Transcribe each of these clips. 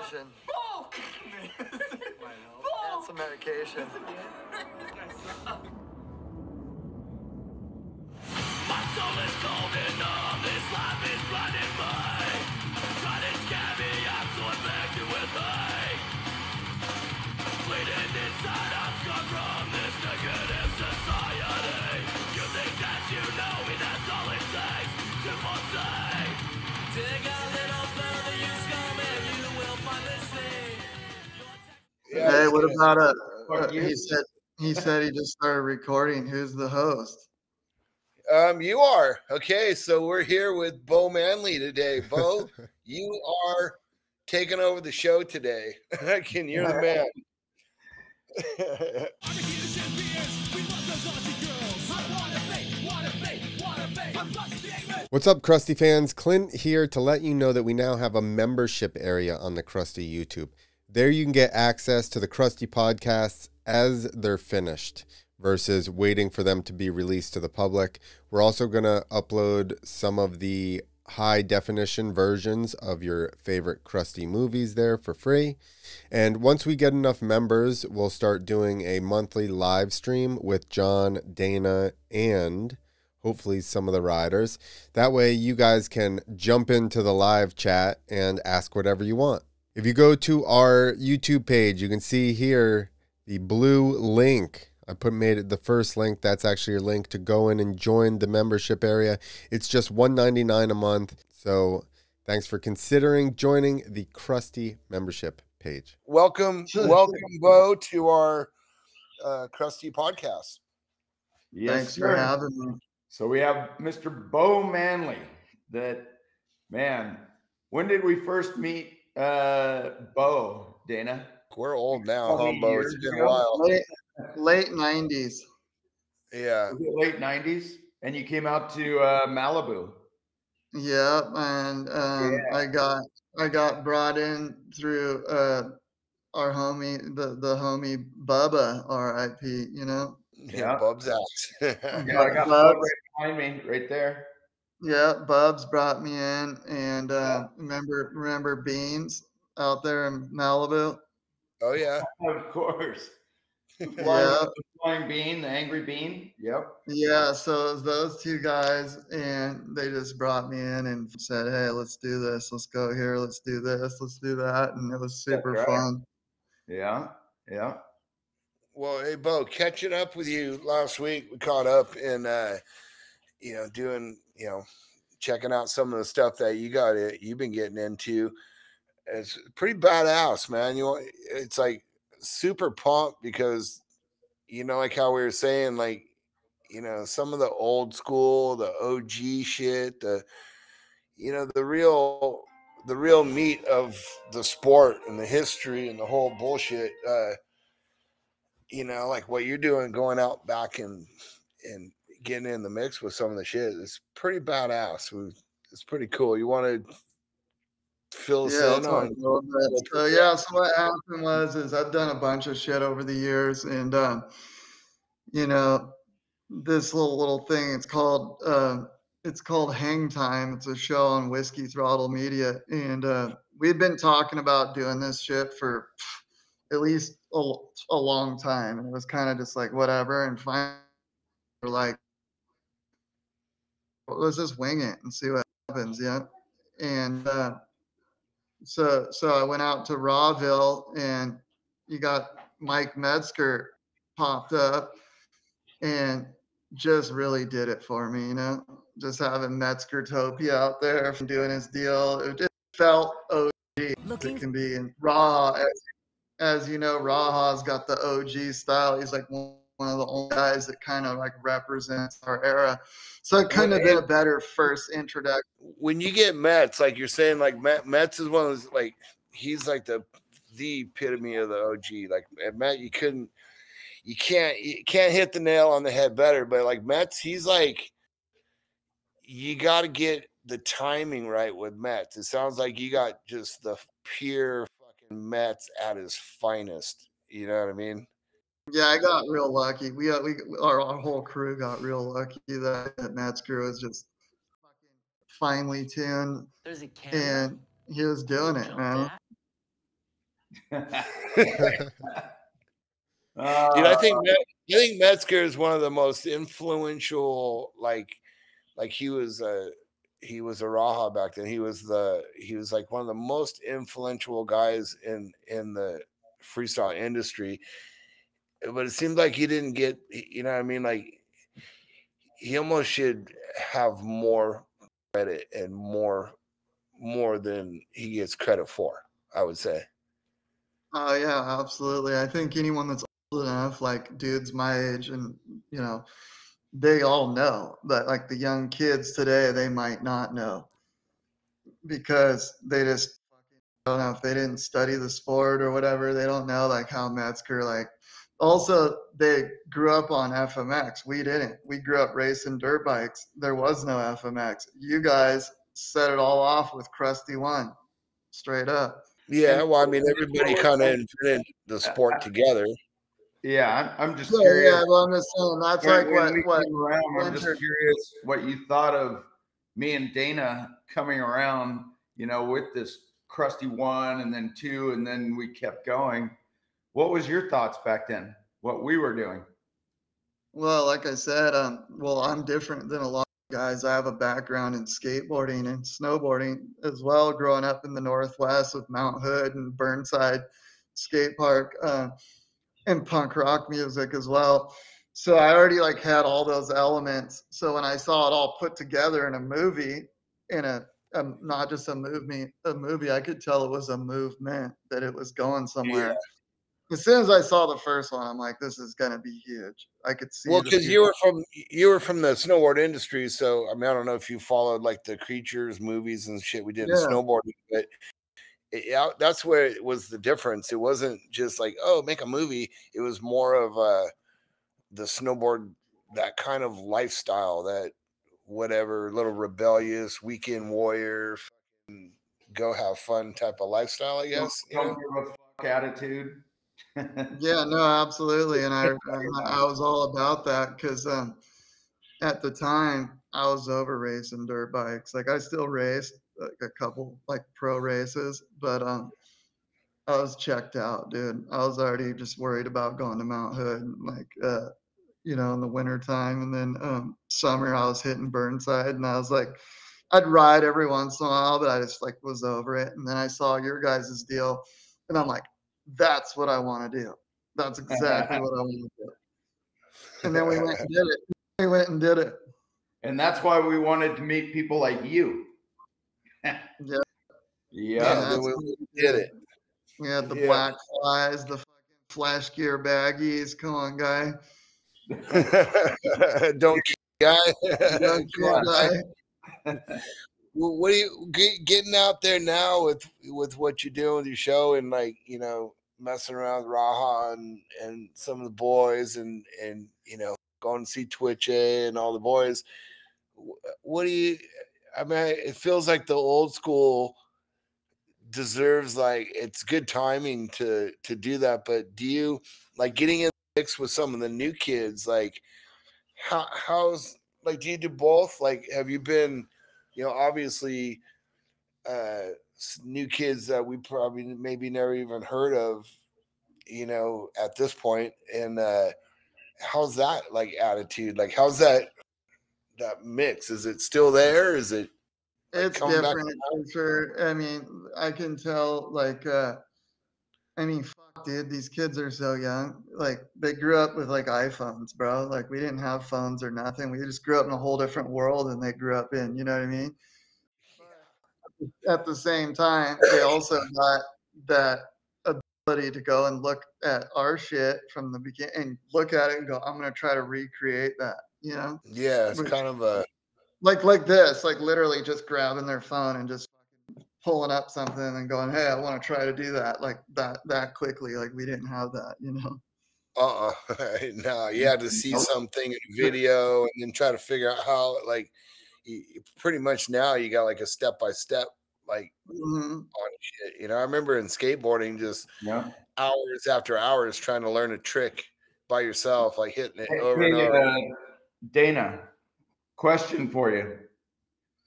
medication. And some medication. My soul is cold and numb, this life is blinding by. Trying to scare me, I'm so infected with hate. Bleeding inside, I'm scarred from this negative society. You think that you know me, that's all it takes to forsake. Dig a little further, you scum, and you will find this thing. Hey, what about he said he just started recording. Who's the host? You are. Okay, so we're here with Beau Manley today. Beau, you are taking over the show today. You're the man. What's up, Crusty fans? Clint here to let you know that we now have a membership area on the Crusty YouTube. There you can get access to the Crusty podcasts as they're finished versus waiting for them to be released to the public. We're also going to upload some of the high definition versions of your favorite Crusty movies there for free. And once we get enough members, we'll start doing a monthly live stream with John, Dana, and hopefully some of the riders. That way you guys can jump into the live chat and ask whatever you want. If you go to our YouTube page, you can see here the blue link. I made it the first link. That's actually your link to go in and join the membership area. It's just $1.99 a month. So thanks for considering joining the Crusty membership page. Welcome, Beau, to our Crusty podcast. Yes, Thanks for having me. So we have Mr. Beau Manley. Man, when did we first meet Beau, Dana? We're old now, huh, Beau? It's been a ago? while. Late 90s. Yeah. Was it late 90s? And you came out to Malibu. Yeah, and I got brought in through our homie, the homie Bubba, R.I.P. You know. Yeah, Bub's out. Yeah, I got Bub right behind me, right there. Yeah, Bubs brought me in, and remember Beans out there in Malibu? Oh yeah, of course. The flying bean, the angry bean. Yep. Yeah, so it was those two guys, and they just brought me in and said, "Hey, let's do this. Let's go here. Let's do this. Let's do that," and it was super fun. Yeah, yeah. Well, hey, Beau, catching up with you last week, we caught up and doing, checking out some of the stuff that you've been getting into. It's pretty badass, man. It's like super pumped because, like how we were saying, like, some of the old school, the OG shit, the real meat of the sport and the history and the whole bullshit. Like what you're doing, going out back and getting in the mix with some of the shit. It's pretty badass. It's pretty cool. You want to fill us in on? So what happened is I've done a bunch of shit over the years, and this little thing. It's called Hang Time. It's a show on Whiskey Throttle Media, and we've been talking about doing this shit for at least a long time, and it was kind of just like whatever. And finally, we're like, well, let's just wing it and see what happens. Yeah, and so I went out to Rawville, and you got Mike Metzger popped up, and just really did it for me, just having Metzgertopia out there from doing his deal. It just felt OG as it can be. And Raha, as you know, Raha's got the OG style. He's like one of the only guys that kind of like represents our era. So it couldn't have been a better first introduction. When you get Metz, like you're saying, like Metz is one of those, like, he's like the epitome of the OG. Like Matt, you can't hit the nail on the head better. But like Metz, he's like, you got to get the timing right with Metz. It sounds like you got just the pure fucking Metz at his finest. You know what I mean? Yeah, I got real lucky. Our whole crew got real lucky that Metzger was just fucking finely tuned, and he was doing it, man. Dude, I think Metzger is one of the most influential. Like he was a Raha back then. He was like one of the most influential guys in the freestyle industry. But it seems like he didn't get, you know what I mean? Like he almost should have more credit and more than he gets credit for, I would say. Oh yeah, absolutely. I think anyone that's old enough, like dudes my age, and you know, they all know. But like the young kids today, they might not know because they just don't know if they didn't study the sport or whatever. They don't know like how Metzger like. Also, they grew up on FMX. We didn't. We grew up racing dirt bikes. There was no FMX. You guys set it all off with Crusty One, straight up. Yeah, well, I mean, everybody kind of invented the sport together. Yeah, I'm just curious. Yeah, well, I'm just saying that's When like we what came around, I'm just curious what you thought of me and Dana coming around, you know, with this Crusty One and then two, and then we kept going. What was your thoughts back then? What we were doing? Well, like I said, well, I'm different than a lot of guys. I have a background in skateboarding and snowboarding as well, growing up in the Northwest with Mount Hood and Burnside Skate Park, and punk rock music as well. So I already like had all those elements. So when I saw it all put together in a movie, in a not just a movie, I could tell it was a movement, that it was going somewhere. Yeah. As soon as I saw the first one, I'm like, this is gonna be huge. I could see. Well, because you were from the snowboard industry, so I mean, I don't know if you followed like the Creatures movies and shit we did in snowboarding, but that's where it was the difference. It wasn't just like, oh, make a movie. It was more of the snowboard, that kind of lifestyle, that whatever little rebellious weekend warrior, go have fun type of lifestyle, I guess. Don't give a fuck attitude. Yeah, no, absolutely, and I was all about that because at the time I was over racing dirt bikes. Like I still raced like a couple like pro races, but I was checked out, dude. I was already just worried about going to Mount Hood, like you know, in the winter time, and then summer I was hitting Burnside, and I was like, I'd ride every once in a while, but I just like was over it. And then I saw your guys' deal, and I'm like, that's what I want to do. That's exactly what I want to do. And then we went and did it. We went and did it. And that's why we wanted to meet people like you. Yeah. Yeah, we did it. We had the black flies, the fucking flash gear baggies. Come on, guy. Don't guy. Don't guy. What are you getting out there now with what you're doing with your show, and like, you know, messing around with Raha and some of the boys, and you know, going to see Twitch and all the boys? What do you? I mean, it feels like the old school deserves, like, it's good timing to do that. But do you like getting in the mix with some of the new kids? Like, how's like, do you do both? Like, have you been, you know, obviously new kids that we probably maybe never even heard of, you know, at this point. And how's that like attitude? Like, how's that mix? Is it still there? Is it like, it's different for sure. I mean, I can tell, like, I mean, fuck, dude, these kids are so young. Like, they grew up with like iPhones, bro. Like, we didn't have phones or nothing. We just grew up in a whole different world than they grew up in. You know what I mean? At the same time, they also got that ability to go and look at our shit from the beginning and look at it and go, I'm going to try to recreate that, you know? Yeah, it's kind of a... Like this, like literally just grabbing their phone and just pulling up something and going, hey, I want to try to do that, like that quickly. Like, we didn't have that, you know? No, you had to see something in a video and then try to figure out how, like, pretty much now you got like a step-by-step, like, on shit. You know, I remember in skateboarding, just hours after hours trying to learn a trick by yourself, like hitting it over and over. Dana, question for you.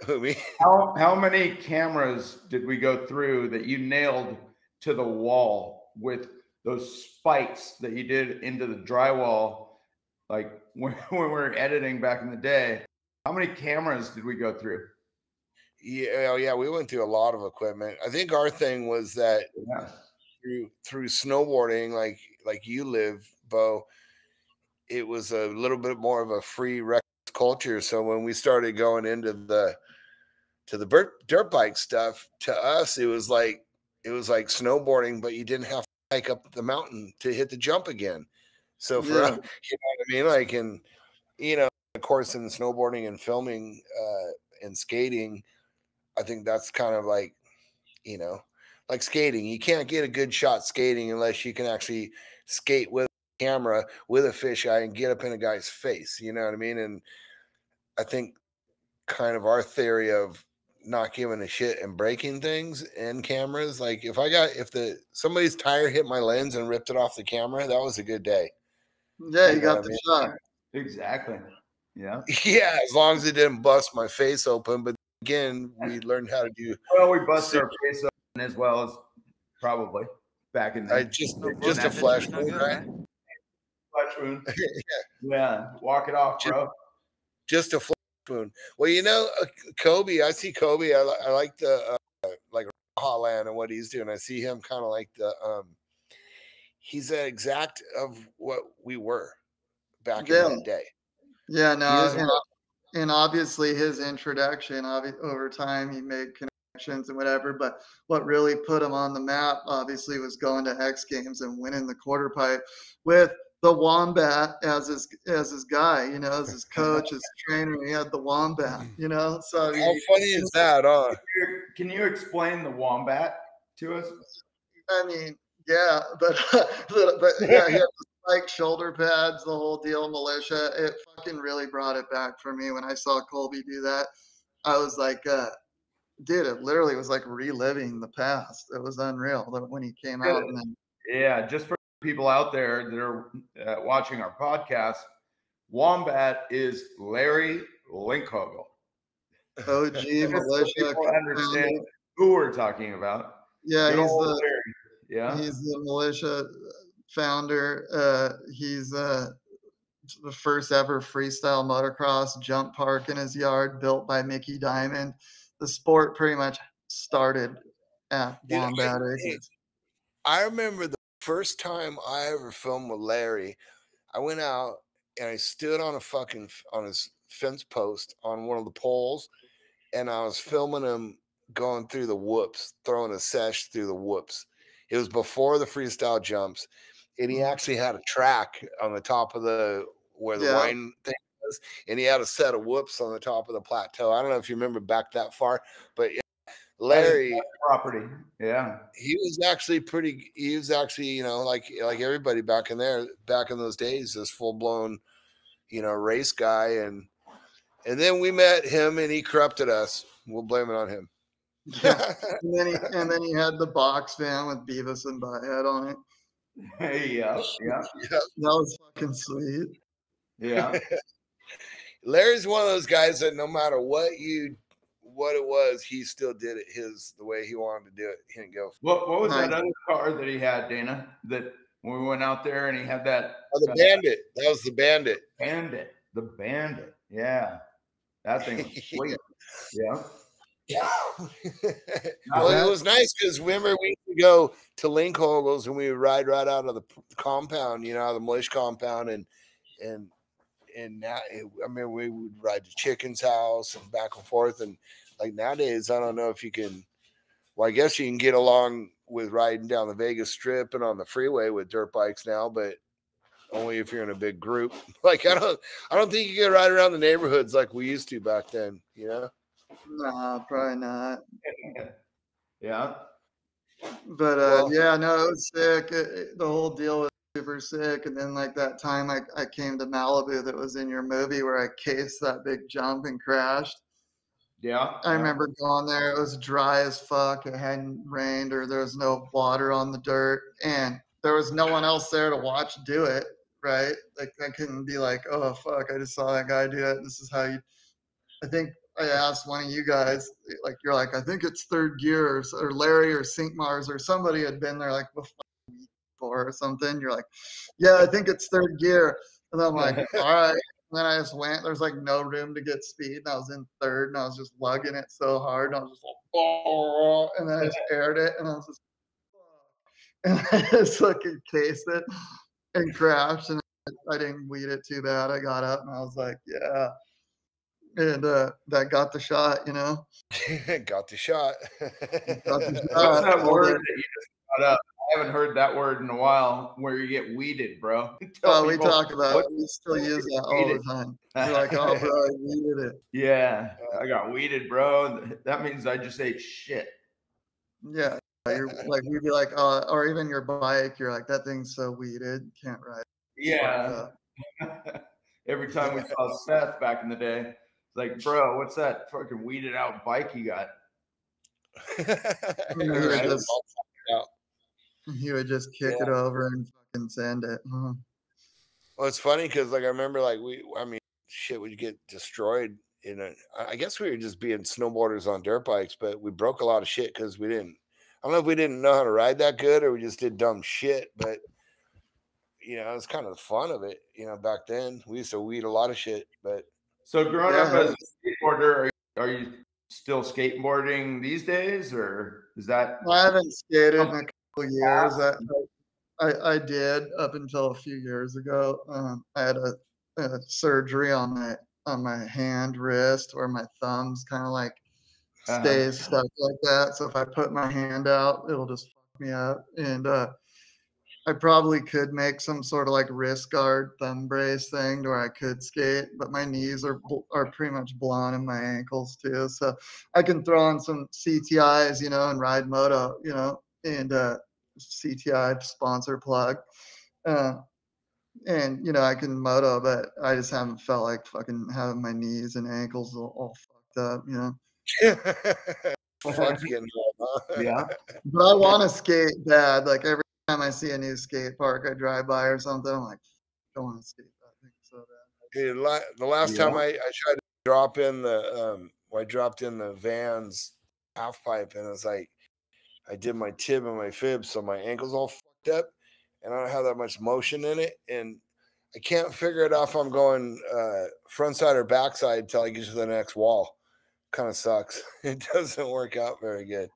Who, me? How many cameras did we go through that you nailed to the wall with those spikes that you did into the drywall, like when we were editing back in the day. How many cameras did we go through? Yeah, we went through a lot of equipment. I think our thing was that through snowboarding, like you live, Beau, it was a little bit more of a free rec culture. So when we started going into the dirt bike stuff, to us it was like snowboarding, but you didn't have to hike up the mountain to hit the jump again. So for us, you know what I mean? Like, and you know, of course, in snowboarding and filming and skating, I think that's kind of like, you know, like skating. You can't get a good shot skating unless you can actually skate with a camera with a fisheye and get up in a guy's face. You know what I mean? And I think kind of our theory of not giving a shit and breaking things in cameras. Like if somebody's tire hit my lens and ripped it off the camera, that was a good day. Yeah, you got the shot. Exactly. Yeah. Yeah, as long as it didn't bust my face open. But again, we learned how to do. Well, we busted our face open as well as probably back in the just a flesh wound, right? Flesh wound. Yeah, walk it off, bro. Just a flesh wound. Well, you know, Kobe. I see Kobe. I like the like Holland and what he's doing. I see him kind of like the he's an exact of what we were back in that day. Yeah, no, and obviously his introduction, over time he made connections and whatever, but what really put him on the map obviously was going to X Games and winning the quarter pipe with the Wombat as his guy, you know, as his coach, his trainer. He had the Wombat, you know. So how funny is that? Can you explain the Wombat to us? I mean, yeah, but yeah, he had the spike shoulder pads, the whole deal, militia. It fucking really brought it back for me when I saw Colby do that. I was like, dude, it literally was like reliving the past. It was unreal when he came out. And then, yeah, just for people out there that are watching our podcast, Wombat is Larry Linkhogel. OG militia. People understand who we're talking about. Yeah, he's the militia founder. He's the first ever freestyle motocross jump park in his yard built by Mickey Diamond. The sport pretty much started at Wombat Acres. I remember the first time I ever filmed with Larry. I went out and I stood on his fence post on one of the poles, and I was filming him going through the whoops, throwing a sesh through the whoops. It was before the freestyle jumps, and he actually had a track on the top of where the wine thing was, and he had a set of whoops on the top of the plateau. I don't know if you remember back that far, but yeah, Larry property. Yeah, he was actually, you know, like everybody back in those days, this full blown, you know, race guy, and then we met him and he corrupted us. We'll blame it on him. Yeah. and then he had the box van with Beavis and Butthead on it. Yeah. That was fucking sweet. Yeah. Larry's one of those guys that no matter what it was, he still did it the way he wanted to do it. He didn't go. What was that other car that he had, Dana? That when we went out there and he had that. Oh, the Bandit. That was the Bandit. The Bandit. Yeah. That thing was sweet. Yeah. Well, it was nice because remember we would go to Linkhogel's and we would ride right out of the compound, you know, the militia compound, and now we would ride to Chicken's house and back and forth, and like nowadays I don't know if you can. Well, I guess you can get along with riding down the Vegas Strip and on the freeway with dirt bikes now, but only if you're in a big group. Like I don't think you can ride around the neighborhoods like we used to back then, you know. Nah, probably not. Yeah. But yeah, no, it was sick. The whole deal was super sick. And then like that time I came to Malibu that was in your movie where I cased that big jump and crashed. Yeah. I remember going there. It was dry as fuck. It hadn't rained or there was no water on the dirt. And there was no one else there to watch do it, right? Like I couldn't be like, oh, fuck, I just saw that guy do it. This is how I think I asked one of you guys, like, you're like, I think it's third gear or Larry or Sink Mars or somebody had been there like before a week or something. You're like, yeah, I think it's third gear. And I'm like, all right. And then I just went. There's like no room to get speed. And I was in third, and I was just lugging it so hard. And I was just like, oh, and then I just aired it, and I was just, and I just fucking cased it and crashed. And I didn't weed it too bad. I got up, and I was like, yeah. And that got the shot, you know. Got the shot. Got the What's shot. that word that you just brought up? I haven't heard that word in a while. Where you get weeded, bro. Oh, we talk about it. We still use that all the time. You're like, oh, bro, I weeded it. Yeah, I got weeded, bro. That means I just ate shit. Yeah, you're like, we'd be like, or even your bike, you're like, that thing's so weeded, can't ride. Yeah. Every time we saw Seth back in the day, it's like, bro, what's that fucking weeded out bike you got? He would just kick it over and fucking send it. Well, it's funny because like I remember like shit would get destroyed I guess we were just being snowboarders on dirt bikes, but we broke a lot of shit because I don't know if we didn't know how to ride that good or we just did dumb shit, but it was kind of the fun of it. Back then we used to weed a lot of shit. But so growing up as a skateboarder, are you still skateboarding these days, or is that? I haven't skated in a couple years. I did up until a few years ago. I had a surgery on my hand, wrist, where my thumbs kind of like stays stuck like that. So if I put my hand out, it'll just fuck me up. And I probably could make some sort of like wrist guard thumb brace thing to where I could skate, but my knees are pretty much blown and my ankles too. So I can throw on some CTIs, and ride moto, and CTI sponsor plug. And I can moto, but I just haven't felt like fucking having my knees and ankles all fucked up, Fuck's getting old, huh? Yeah. But I want to skate bad. Like every time I see a new skate park I drive by or something, I'm like, I want to skate that thing so bad. Dude, the last time I tried to drop in I dropped in the Vans half pipe, and it's like I did my tib and my fib, so my ankle's all fucked up, and I don't have that much motion in it, and I can't figure it out if I'm going front side or back side until I get to the next wall. Kind of sucks. It doesn't work out very good.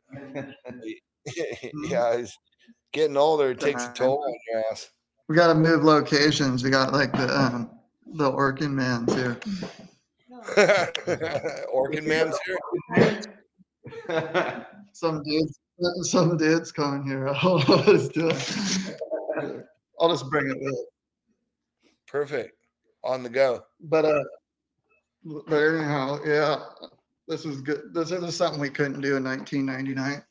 Yeah, it's getting older. It takes a toll on your ass. We got to move locations. We got like the Orkin Man's here. Orkin Man's here. Some dude's coming here. I don't know what he's doing. I'll just bring it with. Perfect. On the go. But anyhow, yeah, this was good. This is something we couldn't do in 1999.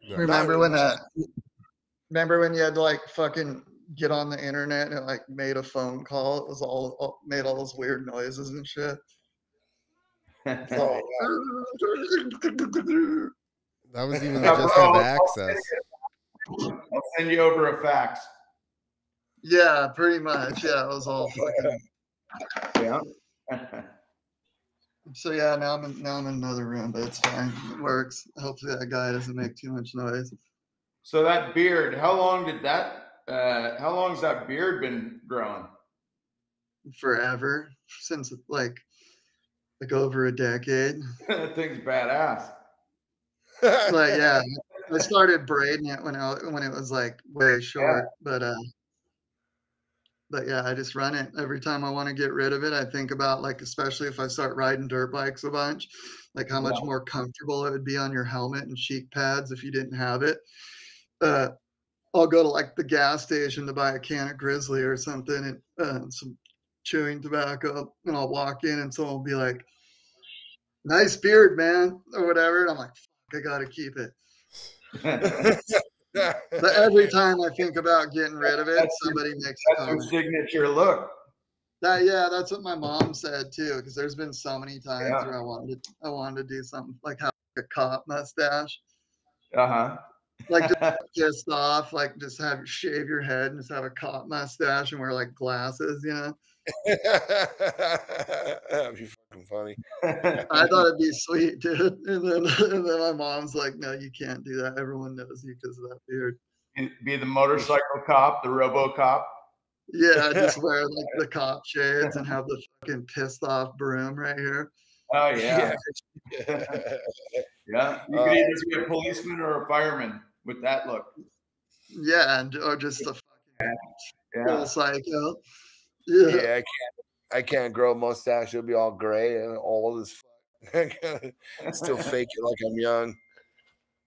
No. Remember when you had to like fucking get on the internet and like made a phone call? It was all made all those weird noises and shit. That was even just have access. I'll send you over a fax. Yeah, pretty much. Yeah, it was all fucking. Yeah. So yeah, now I'm in another room, but it's fine. It works. Hopefully that guy doesn't make too much noise. So that beard, how long has that beard been growing? Forever. Since like over a decade. That thing's badass. Like yeah, I started braiding it when it was like way short, yeah. But yeah, I just run it every time I want to get rid of it. I think about like, especially if I start riding dirt bikes a bunch, like how much more comfortable it would be on your helmet and cheek pads if you didn't have it. I'll go to like the gas station to buy a can of Grizzly or something and some chewing tobacco, and I'll walk in and someone will be like, "Nice beard, man," or whatever. And I'm like, "Fuck, I gotta keep it." But every time I think about getting rid of it, somebody makes a comment. That's your signature look. That's what my mom said too. Because there's been so many times where I wanted to do something like have a cop mustache. Like just pissed off, like just shave your head and just have a cop mustache and wear like glasses, That'd be fucking funny. I thought it'd be sweet, dude. And then my mom's like, "No, you can't do that. Everyone knows you because of that beard." Be the motorcycle cop, the robo cop. Yeah, just wear like the cop shades and have the fucking pissed off broom right here. Oh yeah. Yeah. Yeah. You could either be a policeman or a fireman with that look. Yeah, or just a fucking Yeah. full psycho. Yeah. Yeah, I can't grow a mustache. It'll be all gray and old as fuck. Still fake it like I'm young.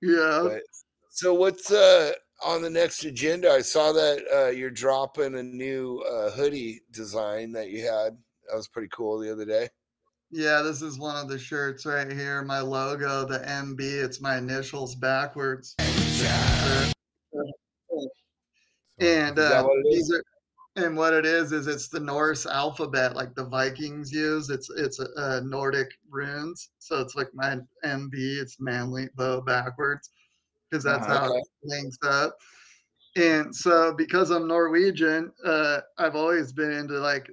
Yeah. But so what's on the next agenda? I saw that you're dropping a new hoodie design that you had. That was pretty cool the other day. Yeah, this is one of the shirts right here. My logo, the MB, it's my initials backwards. And Is that what it is? these are, and what it is it's the Norse alphabet, like the Vikings use. It's Nordic runes, so it's like my MB. It's Manley Beau backwards, because that's how it links up. And so, because I'm Norwegian, I've always been into like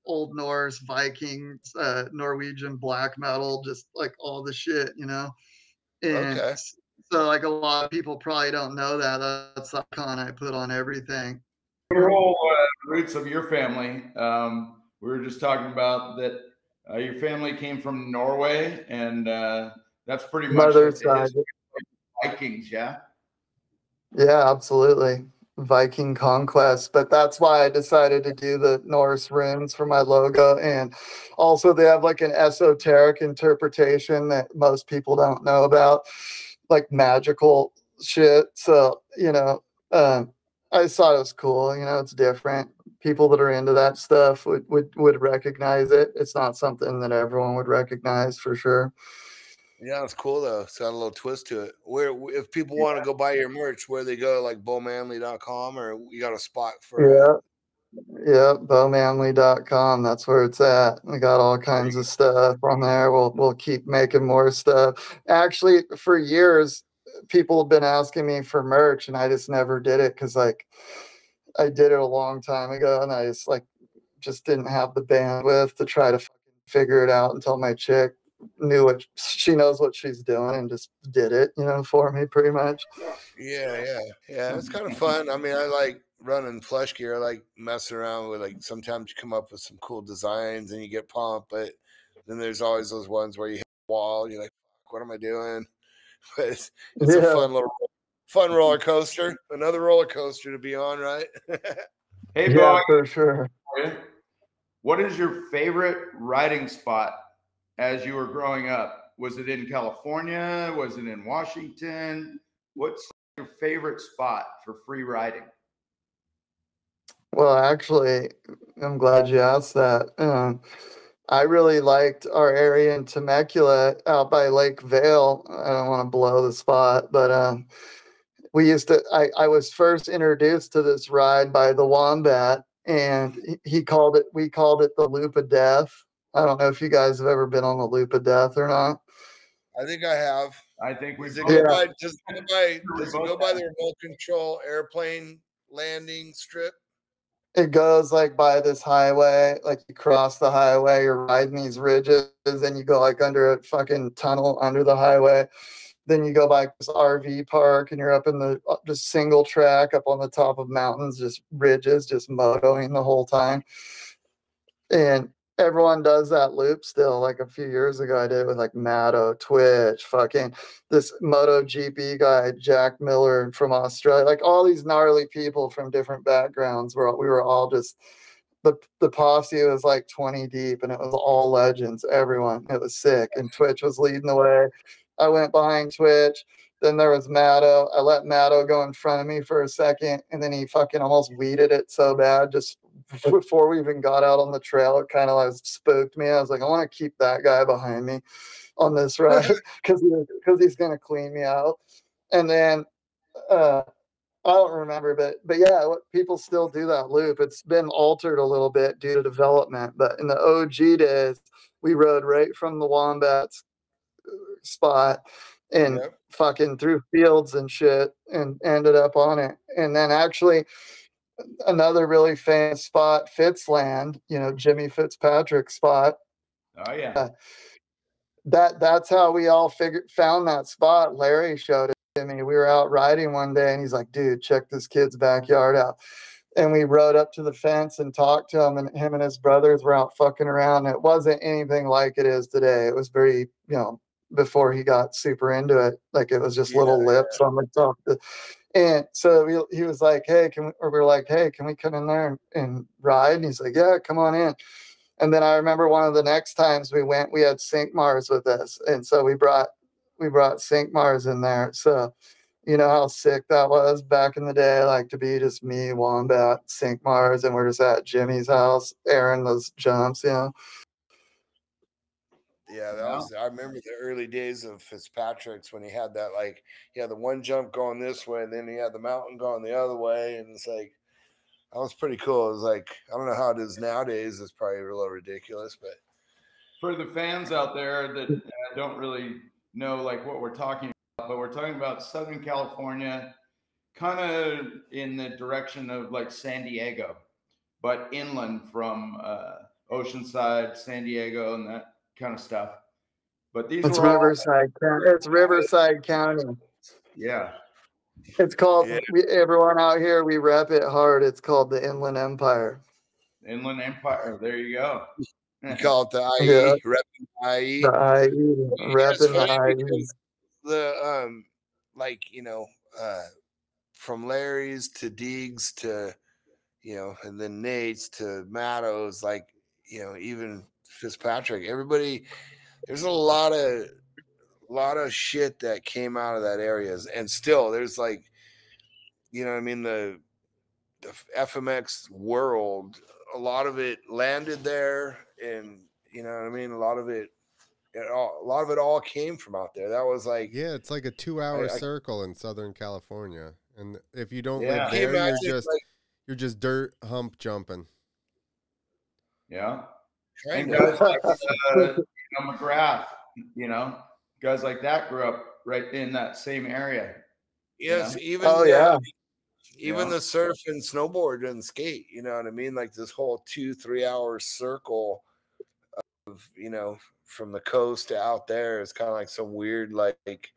Old Norse, Vikings, Norwegian black metal, just like all the shit, you know. And Okay. so, like a lot of people probably don't know that. That's the icon I put on everything. Your whole roots of your family. We were just talking about that. Your family came from Norway, and that's pretty much Mother's the side. history of Vikings. Yeah. Yeah, absolutely. Viking conquest, but that's why I decided to do the Norse runes for my logo. And also they have like an esoteric interpretation that most people don't know about, like magical shit. So, you know, I just thought it was cool. You know, it's different. People that are into that stuff would recognize it. It's not something that everyone would recognize for sure. Yeah, it's cool though. It's got a little twist to it. Where if people want to go buy your merch, where they go, like beaumanley.com, or you got a spot for Yeah, beaumanley.com. That's where it's at. We got all kinds of stuff on there. We'll keep making more stuff. Actually, for years, people have been asking me for merch, and I just never did it because like I did it a long time ago, and I just didn't have the bandwidth to try to fucking figure it out until my chick knew what she knows what she's doing and just did it, you know, for me pretty much. Yeah. It's kind of fun. I mean, I like running flesh gear. I like messing around with, like, sometimes you come up with some cool designs and you get pumped, but then there's always those ones where you hit the wall. You're like, what am I doing? But it's a fun roller coaster. Another roller coaster to be on, right? Hey, yeah, Beau, for sure. what is your favorite riding spot as you were growing up? Was it in California? Was it in Washington? What's your favorite spot for free riding? Well, actually, I'm glad you asked that. I really liked our area in Temecula out by Lake Vale. I don't want to blow the spot, but we used to. I was first introduced to this ride by the Wombat, and we called it the Loop of Death. I don't know if you guys have ever been on the Loop of Death or not. I think I have. I think we does it go by the remote control airplane landing strip? It goes like by this highway, like you cross the highway, you're riding these ridges, and you go like under a fucking tunnel under the highway. Then you go by this RV park, and you're up in the just single track up on the top of mountains, just ridges, just motoing the whole time. And everyone does that loop still. Like a few years ago, I did it with like Matto, Twitch, fucking this MotoGP guy, Jack Miller from Australia, like all these gnarly people from different backgrounds. We were all just the posse was like 20 deep, and it was all legends. Everyone, it was sick. And Twitch was leading the way. I went behind Twitch. Then there was Matto. I let Matto go in front of me for a second, and then he fucking almost weeded it so bad just before we even got out on the trail. It kind of like spooked me. I was like, I want to keep that guy behind me on this ride because he's gonna clean me out. And then I don't remember, but yeah, people still do that loop. It's been altered a little bit due to development, but in the OG days, we rode right from the Wombats spot and fucking through fields and shit and ended up on it. And then actually another really famous spot, Fitzland, you know, Jimmy Fitzpatrick's spot. Oh yeah. That's how we all found that spot. Larry showed it Jimmy. We were out riding one day, and he's like, "Dude, check this kid's backyard out." And we rode up to the fence and talked to him, and him and his brothers were out fucking around. It wasn't anything like it is today. It was very, before he got super into it, like it was just little lips on the top. And so he was like, "Hey, we were like, "Hey, can we come in there and ride?" And he's like, "Yeah, come on in." And then I remember one of the next times we went, we had Sink Mars with us. And so we brought Sink Mars in there. So, you know how sick that was back in the day, like to be just me, Wombat, Sink Mars, and we're just at Jimmy's house airing those jumps, Yeah, I remember the early days of Fitzpatricks when he had that, like, he had the one jump going this way, and then he had the mountain going the other way, and it's like, that was pretty cool. It was like, I don't know how it is nowadays. It's probably a little ridiculous, but for the fans out there that don't really know like what we're talking about, but we're talking about Southern California, kind of in the direction of like San Diego, but inland from Oceanside, San Diego, and that kind of stuff. But these it's Riverside County. It's Riverside County. Yeah. It's called, everyone out here, we rep it hard. It's called the Inland Empire. Inland Empire. There you go. You call it the IE, repping IE. The IE, repping IE. The, like, from Larry's to Deegs to, and then Nate's to Matto's, like, even Fitzpatrick, everybody, there's a lot of shit that came out of that area, and still there's like, the FMX world, a lot of it landed there, and a lot of it all came from out there. That was like, it's like a 2-hour circle in Southern California, and if you don't live there, you're just dirt hump jumping. Yeah, and guys like McGrath, guys like that grew up right in that same area. Yes, even the surf and snowboard and skate, you know what I mean? Like this whole 2-3 hour circle of, from the coast to out there is kind of like some weird like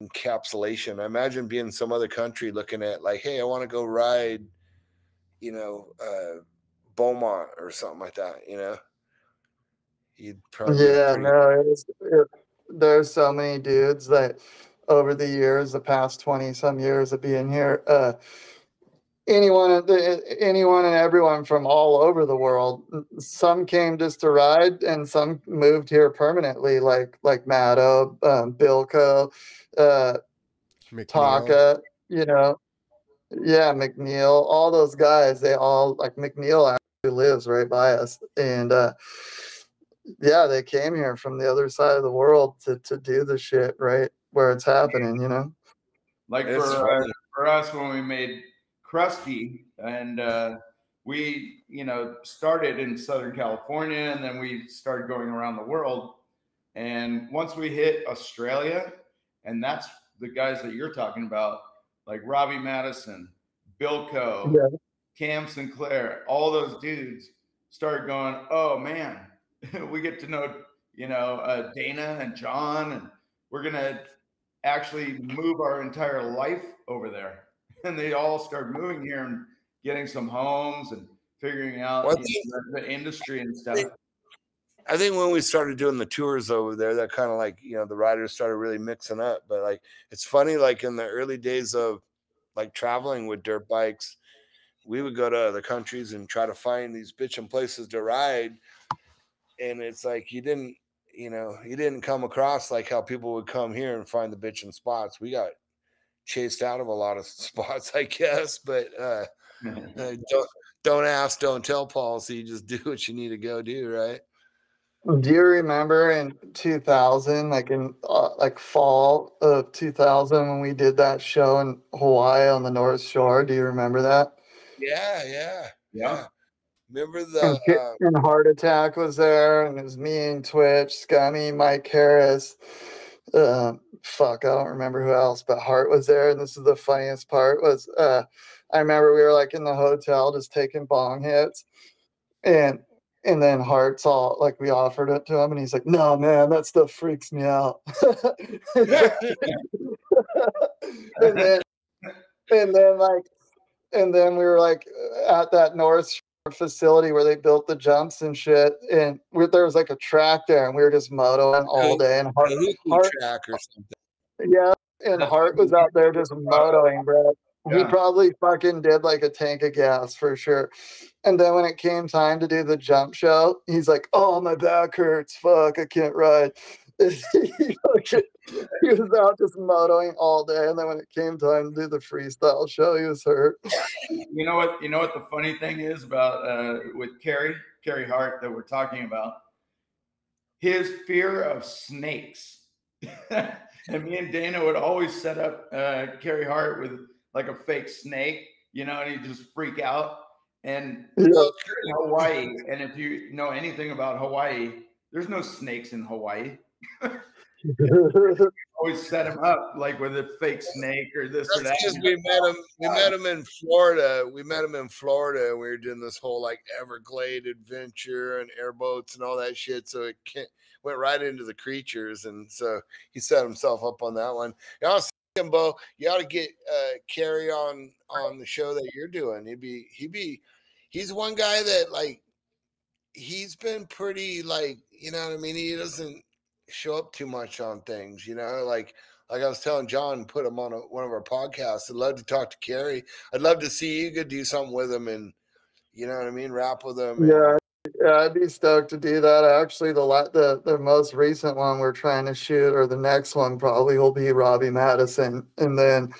encapsulation. I imagine being in some other country looking at like, hey, I want to go ride, Beaumont or something like that, You'd probably there's so many dudes that over the years, the past 20 some years of being here, anyone and everyone from all over the world. Some came just to ride, and some moved here permanently, like Matto, Bilko, Taka, McNeil, all those guys. They all, like McNeil actually lives right by us, and they came here from the other side of the world to do the shit right where it's happening, Like for us, when we made Crusty, and we, started in Southern California, and then we started going around the world. And once we hit Australia, and that's the guys that you're talking about, like Robbie Madison, Bilko, Cam Sinclair, all those dudes started going, oh man, we get to know, Dana and John, and we're going to actually move our entire life over there. And they all started moving here and getting some homes and figuring out the industry and stuff. I think when we started doing the tours over there, that kind of like, the riders started really mixing up. But like, it's funny, like in the early days of like traveling with dirt bikes, we would go to other countries and try to find these bitchin' places to ride. And it's like, you didn't come across like how people would come here and find the bitchin' spots. We got chased out of a lot of spots, I guess, but don't ask, don't tell policy. You just do what you need to go do, right? Do you remember in 2000, like in fall of 2000, when we did that show in Hawaii on the North Shore? Do you remember that? Yeah. Remember and Heart Attack was there, and it was me and Twitch, Scummy, Mike Harris. I don't remember who else, but Hart was there. And this is the funniest part was, I remember we were like in the hotel just taking bong hits, and And then Hart's all like, we offered it to him, and he's like, "No, man, that stuff freaks me out." and then, and then we were like at that North Shore facility where they built the jumps and shit, and there was like a track there, and we were just motoing all day. And Hart track or something. yeah, and Hart was out there just motoing, bro. He probably fucking did like a tank of gas for sure. And then when it came time to do the jump show, he's like, "Oh, my back hurts. Fuck, I can't ride." He was out just motoing all day, and then when it came time to do the freestyle show, he was hurt. You know what? You know what the funny thing is about with Carrie Hart that we're talking about? His fear of snakes. And me and Dana would always set up Carrie Hart with like a fake snake, you know, and he'd just freak out. And Hawaii, and if you know anything about Hawaii, there's no snakes in Hawaii. Always set him up like with a fake snake or this or that. We met him in Florida. We met him in Florida, and we were doing this whole like Everglade adventure and airboats and all that shit. So it went right into the creatures, and so he set himself up on that one. Bo, you ought to get Carrie on the show that you're doing. He's one guy that like he's been pretty like, you know what I mean? He doesn't show up too much on things, you know, like I was telling John, put him on one of our podcasts. I'd love to talk to Carrie. I'd love to see you could do something with him, and you know what I mean, rap with him. Yeah, I'd be stoked to do that. Actually, the most recent one we're trying to shoot, or the next one probably, will be Robbie Madison, and then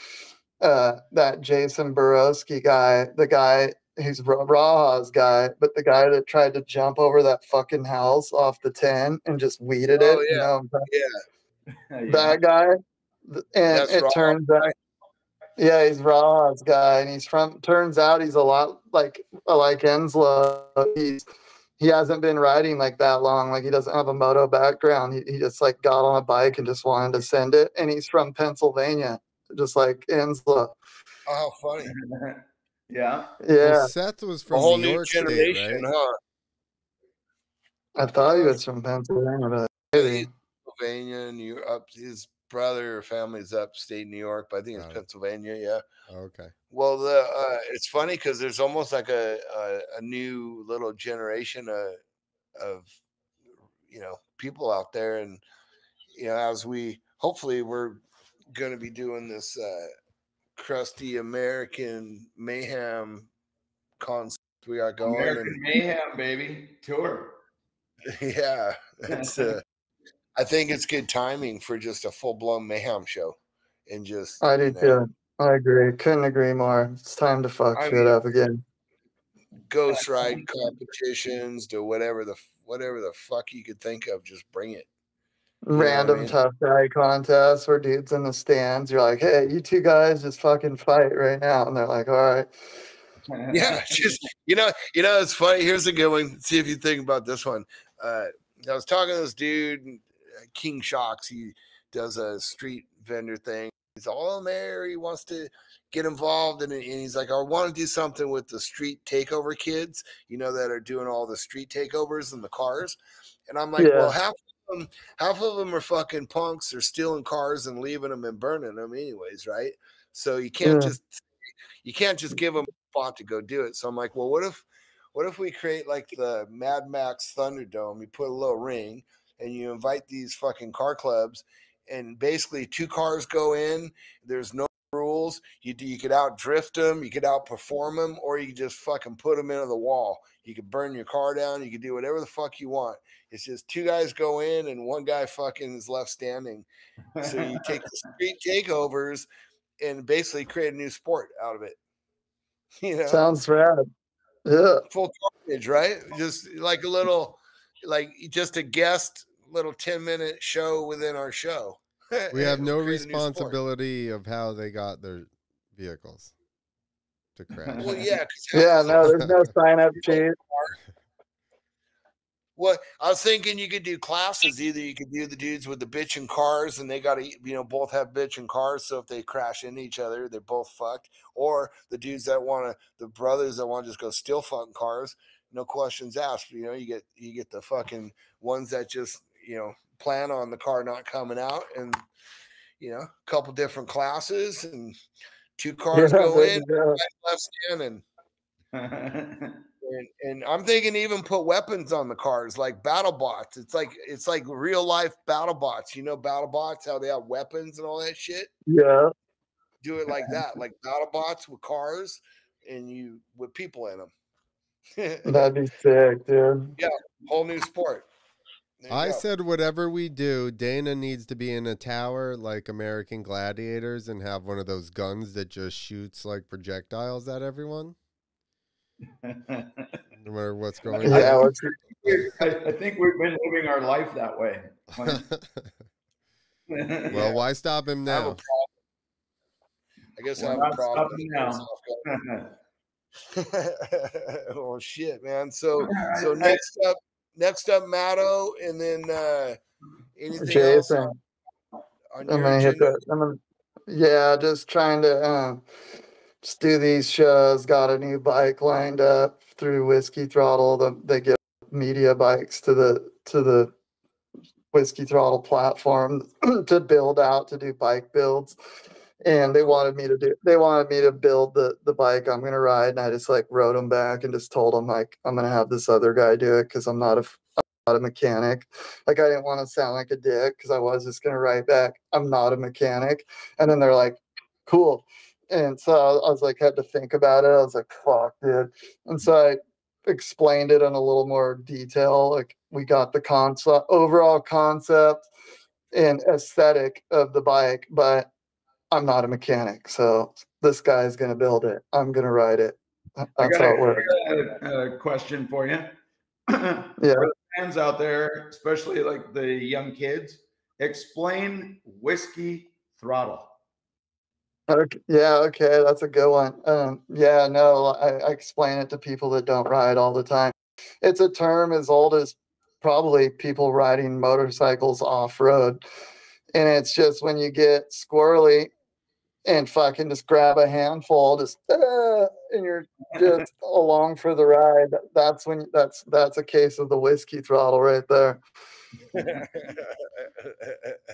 that Jason Borowski guy, the guy he's Raha's guy, but the guy that tried to jump over that fucking house off the 10 and just weeded it. Yeah. You know, Yeah. That guy. And that's it turns out, yeah, he's Raha's guy, and turns out he's a lot like Enslow. He hasn't been riding like that long. Like, he doesn't have a moto background. He just like got on a bike and just wanted to send it. And he's from Pennsylvania, just like Enslow. Oh, how funny. Yeah. Well, Seth was from a whole New new York generation, State, right? huh? I thought he was from Pennsylvania, but maybe. Pennsylvania, New York. Up his brother or family's upstate New York, but I think it's Pennsylvania. Yeah. Okay. Well, it's funny because there's almost like a new little generation of you know, people out there, and you know, as hopefully we're going to be doing this crusty American Mayhem concept we got going. American Mayhem, baby, tour. Yeah, I think it's good timing for just a full-blown Mayhem show, and just I do too. I agree. Couldn't agree more. It's time to fuck shit up again. Ghost ride competitions, to whatever the fuck you could think of, just bring it. Random tough guy contests where dudes in the stands, you're like, "Hey, you two guys just fucking fight right now," and they're like, "All right." Yeah, just you know, it's funny. Here's a good one. See if you think about this one. I was talking to this dude, King Shocks. He does a street vendor thing. He's all in there. He wants to get involved in it, and he's like, "I want to do something with the street takeover kids, you know, that are doing all the street takeovers in the cars." And I'm like, "Well, half of them are fucking punks. They're stealing cars and leaving them and burning them anyways, right? So you can't just give them a spot to go do it." So I'm like, "Well, what if we create like the Mad Max Thunderdome? You put a little ring, and you invite these fucking car clubs, and basically 2 cars go in. There's no rules. You could out drift them, you could outperform them, or you could just fucking put them into the wall. You could burn your car down. You could do whatever the fuck you want. It's just 2 guys go in, and 1 guy fucking is left standing. So you take the street takeovers and basically create a new sport out of it. You know, sounds rad. Yeah, full carnage, right? Just like a little, like just a guest little 10-minute show within our show. We have no responsibility of how they got their vehicles to crash. Well, yeah. No, there's no sign-up sheet. Well, I was thinking you could do classes. Either you could do the dudes with the bitchin' cars, and they got to, you know, both have bitchin' cars. So if they crash into each other, they're both fucked. Or the dudes that the brothers that want to just go steal fucking cars, no questions asked. You know, you get the fucking ones that just, you know, plan on the car not coming out, and you know, a couple different classes, and 2 cars go in, left stand, and I'm thinking even put weapons on the cars like battle bots. It's like real life battle bots. You know, battle bots, how they have weapons and all that shit. Yeah. Do it like that, like battle bots with cars and you with people in them. That'd be sick, dude. Yeah, whole new sport. I said whatever we do, Dana needs to be in a tower like American Gladiators and have one of those guns that just shoots like projectiles at everyone. No matter what's going on. Yeah, I think we've been living our life that way. Well, why stop him now? I guess I have a problem now. Oh shit, man. So next up Matto, and then anything Jason. else on I'm your gonna hit agenda? that. Yeah, just trying to just do these shows. Got a new bike lined up through Whiskey Throttle. They give media bikes to the Whiskey Throttle platform to build out, to do bike builds. And they wanted me to build the bike I'm gonna ride, and I just like wrote them back and just told them like I'm gonna have this other guy do it because I'm not a mechanic. Like, I didn't want to sound like a dick because I was just gonna write back I'm not a mechanic, and then they're like, cool. And so I was like, had to think about it. I was like, fuck, dude. And so I explained it in a little more detail. Like, we got the overall concept and aesthetic of the bike, but I'm not a mechanic, so this guy's gonna build it. I'm gonna ride it. That's how it works. I got a question for you. Yeah. For the fans out there, especially like the young kids, explain Whiskey Throttle. Okay. Yeah, okay, that's a good one. Yeah, no, I explain it to people that don't ride all the time. It's a term as old as probably people riding motorcycles off-road. And it's just when you get squirrely and fucking just grab a handful, and you're just along for the ride. That's when that's a case of the Whiskey Throttle right there.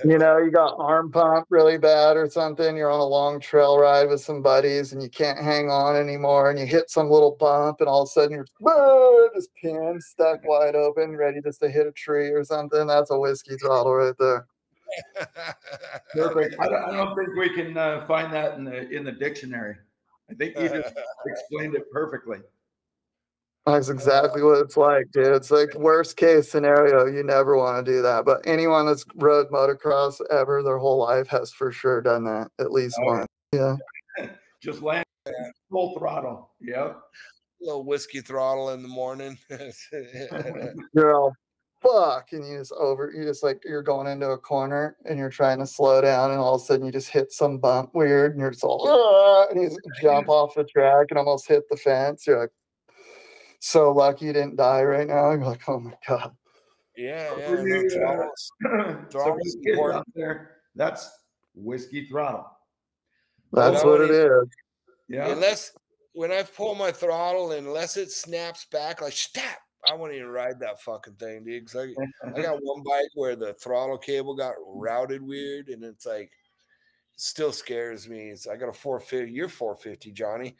You know, you got arm pump really bad or something. You're on a long trail ride with some buddies and you can't hang on anymore, and you hit some little bump, and all of a sudden you're just pinned, stuck wide open, ready just to hit a tree or something. That's a Whiskey Throttle right there. Perfect. I don't think we can find that in the dictionary. I think you just explained it perfectly. That's exactly what it's like, dude. It's like worst case scenario. You never want to do that. But anyone that's rode motocross ever their whole life has for sure done that at least once. Yeah. Just land full throttle. Yep. Little Whiskey Throttle in the morning. You're all fuck, and you're going into a corner and you're trying to slow down, and all of a sudden you just hit some bump weird, and you're just all and you jump off the track and almost hit the fence. You're like, so lucky you didn't die right now. You're like, oh my god. Yeah. So kids out there, that's Whiskey Throttle. That's what it is. Yeah. Unless when I pull my throttle, unless it snaps back like snap, I won't even ride that fucking thing, dude. Because I got one bike where the throttle cable got routed weird, and it's like, it still scares me. I got a 450. You're 450, Johnny.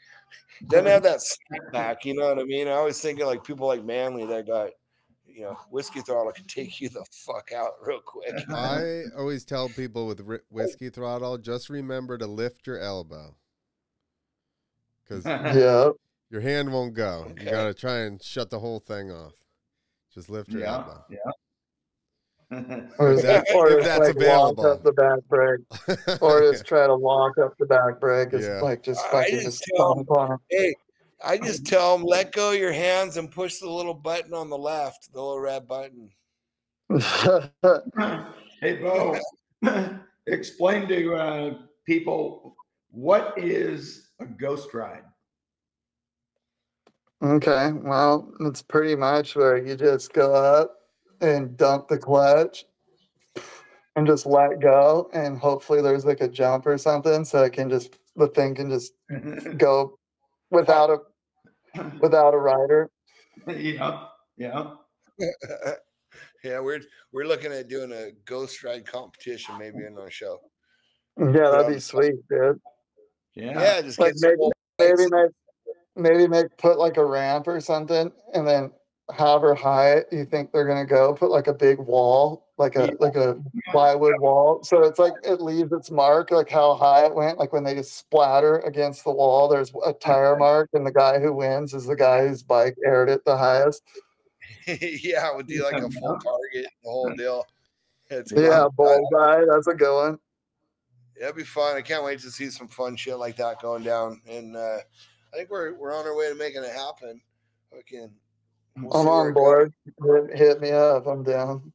Doesn't have that snap back, you know what I mean? I always think of like people like Manley that got, you know, Whiskey Throttle can take you the fuck out real quick. I always tell people with Whiskey Throttle, just remember to lift your elbow. Because your hand won't go. Okay. You got to try and shut the whole thing off. Just lift your elbow. Yeah. Or if that's like available. Lock up the back brake. Or just try to lock up the back brake. It's like just fucking stomp on them. Hey, I just tell them, let go of your hands and push the little button on the left, the little red button. Hey, Beau, explain to people, what is a ghost ride? Okay, well, it's pretty much where you just go up and dump the clutch and just let go, and hopefully there's like a jump or something so the thing can just go without a rider. Yeah. Yeah, we're looking at doing a ghost ride competition maybe in our show. Yeah, that'd be sweet, dude. Yeah, just Like get some old maybe put like a ramp or something, and then however high you think they're gonna go, put like a big wall, like a plywood wall, so it's like it leaves its mark, like how high it went. Like when they just splatter against the wall, there's a tire mark, and the guy who wins is the guy whose bike aired it the highest. Yeah, we'll do like a full target, the whole deal. Bullseye, that's a good one. That'd be fun. I can't wait to see some fun shit like that going down. And I think we're on our way to making it happen. I'm on board. Hit me up. I'm down.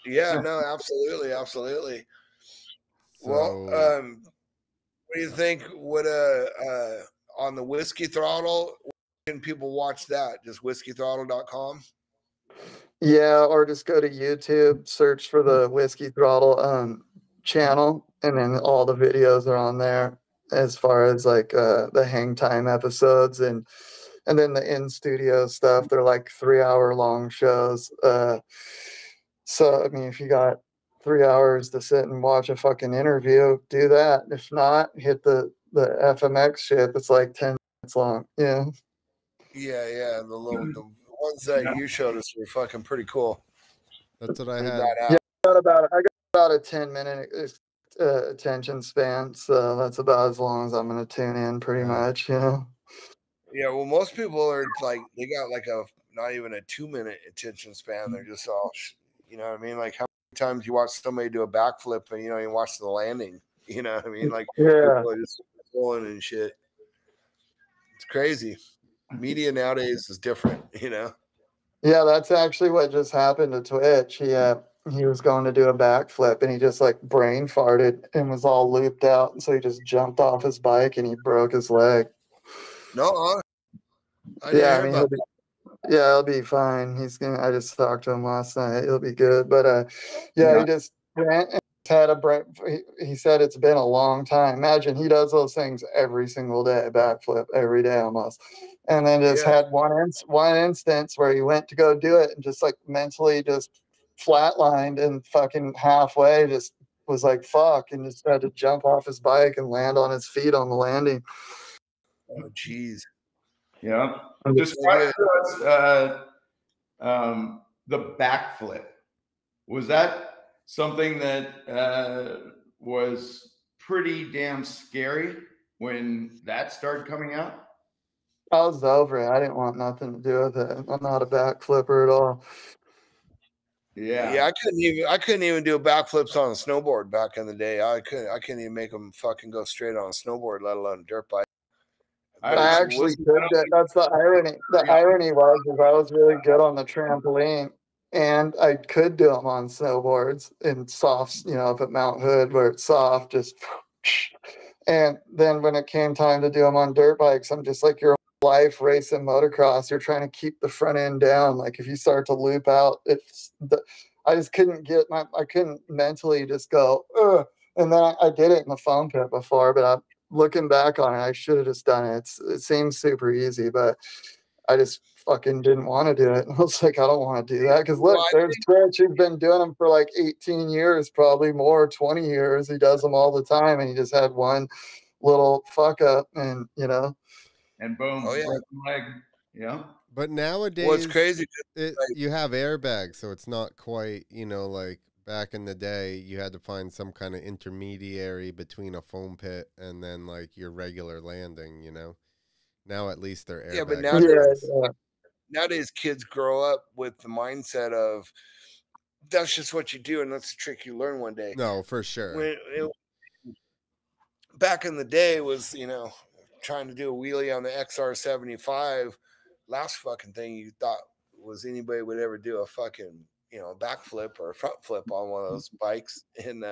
Yeah, no, absolutely. So, well, what do you think? What on the Whiskey Throttle, can people watch that? Just whiskythrottle.com? Yeah, or just go to YouTube, search for the Whiskey Throttle channel, and then all the videos are on there as far as like the hang time episodes and then the in-studio stuff. They're like 3-hour long shows. So I mean, if you got 3 hours to sit and watch a fucking interview, do that. If not, hit the FMX shit that's like 10 minutes long. Yeah. Yeah, the ones that you showed us were fucking pretty cool. That's what I had. Yeah, I got about a 10-minute attention span, so that's about as long as I'm gonna tune in, pretty much. Yeah, well, most people are like, they got like not even a 2-minute attention span. They're just all, you know what I mean? Like how many times you watch somebody do a backflip and you watch the landing, you know what I mean? Like people are just pulling and shit. It's crazy. Media nowadays is different, Yeah, that's actually what just happened to Twitch. He was going to do a backflip and he just like brain farted and was all looped out, and so he just jumped off his bike and he broke his leg. No, he'll be fine. I just talked to him last night. He'll be good. But he just went and had a brain. He said it's been a long time. Imagine he does those things every single day, backflip every day almost, and then just had one instance where he went to go do it and just like mentally just flatlined and fucking halfway just was like fuck, and just had to jump off his bike and land on his feet on the landing. Oh jeez. Yeah. Describe to us the backflip. Was that something that was pretty damn scary when that started coming out? I was over it. I didn't want nothing to do with it. I'm not a backflipper at all. Yeah, I couldn't even do backflips on a snowboard back in the day. I couldn't even make them fucking go straight on a snowboard, let alone a dirt bike. I actually could. That's the irony. The irony was I was really good on the trampoline, and I could do them on snowboards in soft, up at Mount Hood where it's soft, just. And then when it came time to do them on dirt bikes, I'm just like your life racing motocross. You're trying to keep the front end down. Like if you start to loop out, I just couldn't I couldn't mentally just go, ugh. And then I did it in the foam pit before, but looking back on it, I should have just done it. It seems super easy, but I just fucking didn't want to do it. I was like, I don't want to do that. Because look, there's Twitch who's been doing them for like 18 years, probably more, 20 years. He does them all the time, and he just had one little fuck up, and and boom, leg. Yeah. But nowadays, what's crazy? You have airbags, so it's not quite, like back in the day, you had to find some kind of intermediary between a foam pit and then like your regular landing. Now at least they're airbags. Yeah, but nowadays kids grow up with the mindset of that's just what you do and that's a trick you learn one day. No, for sure. Back in the day was, trying to do a wheelie on the XR75, last fucking thing you thought was anybody would ever do a fucking, backflip or a front flip on one of those bikes. And,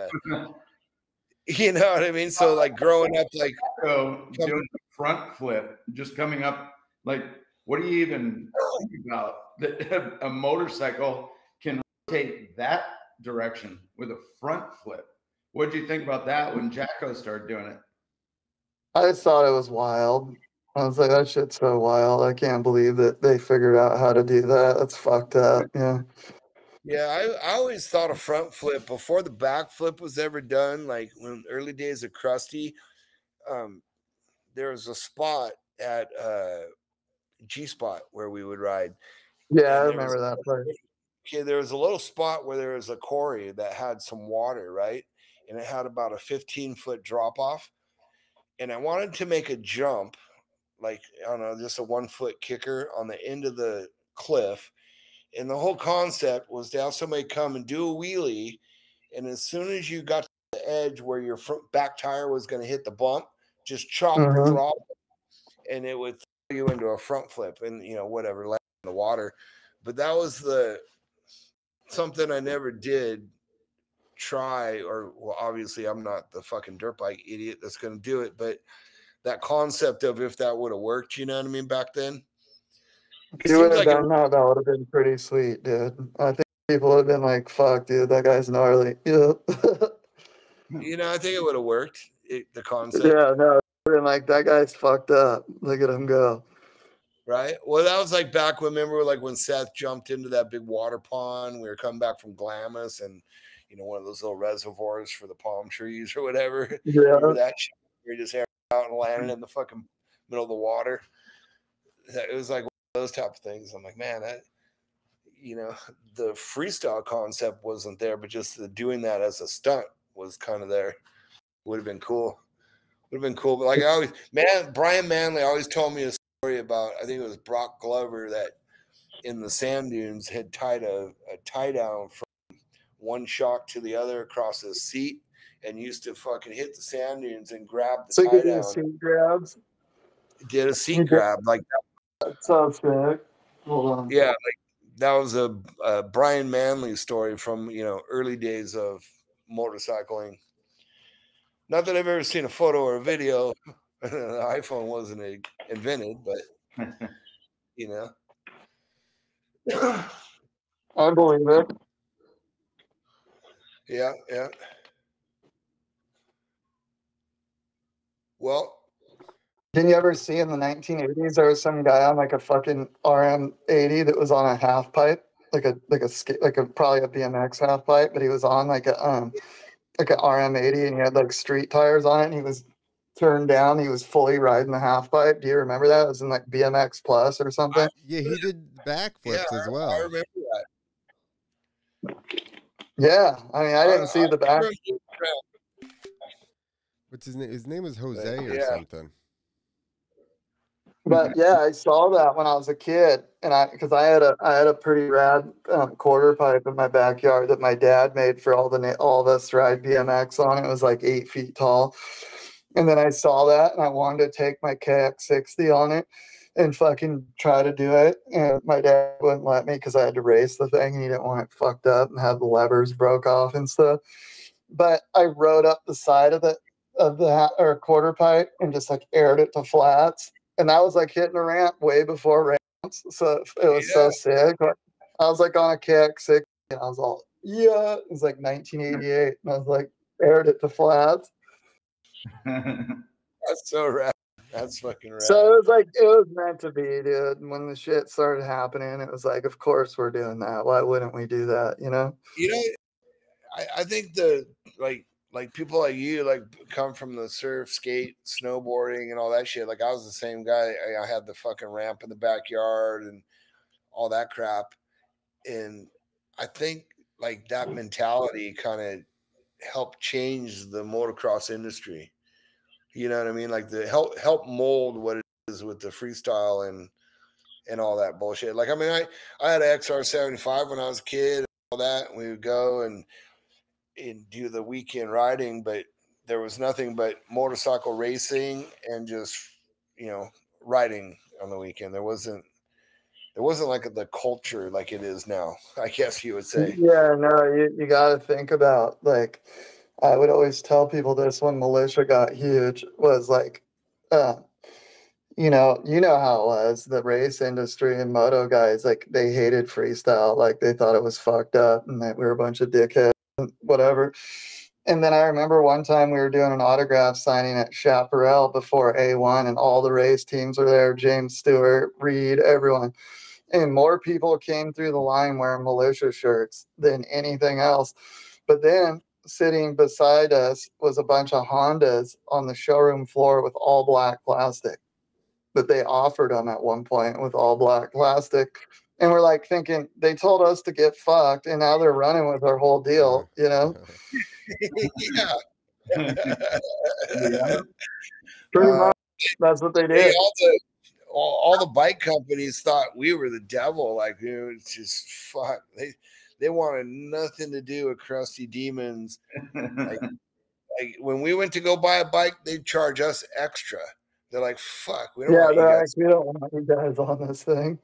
you know what I mean? So like growing up, like doing the front flip, just coming up, like, what do you even think about that a motorcycle can rotate that direction with a front flip? What did you think about that when Jacko started doing it? I just thought it was wild. I was like, that shit's so wild. I can't believe that they figured out how to do that. That's fucked up. Yeah. Yeah, I always thought a front flip before the back flip was ever done. Like when early days of Crusty, there was a spot at G Spot where we would ride. Yeah, I And there was remember that part. okay, there was a little spot where there was a quarry that had some water, right? And it had about a 15-foot drop off. And I wanted to make a jump, like I don't know, just a 1-foot kicker on the end of the cliff. And the whole concept was to have somebody come and do a wheelie. And as soon as you got to the edge where your front back tire was going to hit the bump, just chop the throttle, and it would throw you into a front flip and, you know, whatever, land in the water. But that was something I never did try, or well, obviously I'm not the fucking dirt bike idiot that's going to do it. But that concept of if that would have worked, you know what I mean, back then. If you would have done that, that would have been pretty sweet, dude. I think people would have been like, fuck, dude, that guy's gnarly. Yeah. You know, I think it would have worked, the concept. Yeah, no, been like, that guy's fucked up. Look at him go. Right. Well, that was like back when, remember, like when Seth jumped into that big water pond. We were coming back from Glamis and, you know, one of those little reservoirs for the palm trees or whatever. Yeah. Remember that shit? We just aired out and landed in the fucking middle of the water. It was like one of those type of things. I'm like, man, that, you know, the freestyle concept wasn't there, but just doing that as a stunt was kind of there. Would have been cool. Would have been cool. But like I always, Brian Manley always told me a story about, I think it was Brock Glover, that in the sand dunes had tied a tie down from one shock to the other across his seat and used to fucking hit the sand dunes and grab the tie down. Seat grabs? Did a seat grab like that. That sounds good. Hold on. Yeah, like that was a Brian Manley story from, you know, early days of motorcycling. Not that I've ever seen a photo or a video. The iPhone wasn't invented, but you know. I believe it. Yeah, yeah. Well, didn't you ever see in the 1980s there was some guy on like a fucking RM80 that was on a half pipe, like a probably a BMX half pipe, but he was on like an RM80 and he had like street tires on it and he was turned down. He was fully riding the half pipe. Do you remember that? It was in like BMX Plus or something. Yeah, he did backflips as well. I remember that. Yeah, I mean, I didn't see the back. What's his name? His name was Jose or something. But yeah, I saw that when I was a kid, and because I had a pretty rad quarter pipe in my backyard that my dad made for all of us to ride BMX on. It was like 8 feet tall, and then I saw that, and I wanted to take my KX60 on it and fucking try to do it, and my dad wouldn't let me because I had to race the thing, and he didn't want it fucked up and have the levers broke off and stuff. But I rode up the side of the quarter pipe and just like aired it to flats. And that was like hitting a ramp way before ramps. So it was so sick. I was like on a KX60 and I was all, yeah. It was like 1988. And I was like, aired it to flats. That's so rad. That's fucking rad. So it was like, it was meant to be, dude. And when the shit started happening, it was like, of course we're doing that. Why wouldn't we do that? You know? You know, I think like people like you, like come from the surf, skate, snowboarding, and all that shit. Like I was the same guy. I had the fucking ramp in the backyard and all that crap. And I think like that mentality kind of helped change the motocross industry. You know what I mean? Like the help mold what it is with the freestyle and all that bullshit. Like I mean, I had an XR75 when I was a kid and all that. And we would go and do the weekend riding, but there was nothing but motorcycle racing and just, you know, riding on the weekend. There wasn't like the culture like it is now, I guess you would say. Yeah, no, you got to think about, like, I would always tell people this when Militia got huge was like, you know how it was, the race industry and moto guys, like they hated freestyle. Like they thought it was fucked up and that we were a bunch of dickheads and whatever. And then I remember one time we were doing an autograph signing at Chaparral before A1, and all the race teams were there. James Stewart, Reed, everyone. And more people came through the line wearing militia shirts than anything else. But then sitting beside us was a bunch of Hondas on the showroom floor with all black plastic. But they offered them at one point with all black plastic. And we're like thinking, they told us to get fucked, and now they're running with our whole deal, you know? Yeah. Yeah. Pretty much. That's what they Hey, did. all the bike companies thought we were the devil. Like, it's just fuck. They wanted nothing to do with Crusty Demons. Like when we went to go buy a bike, they'd charge us extra. They're like, fuck, we don't want you they're guys. like, we don't want you guys on this thing.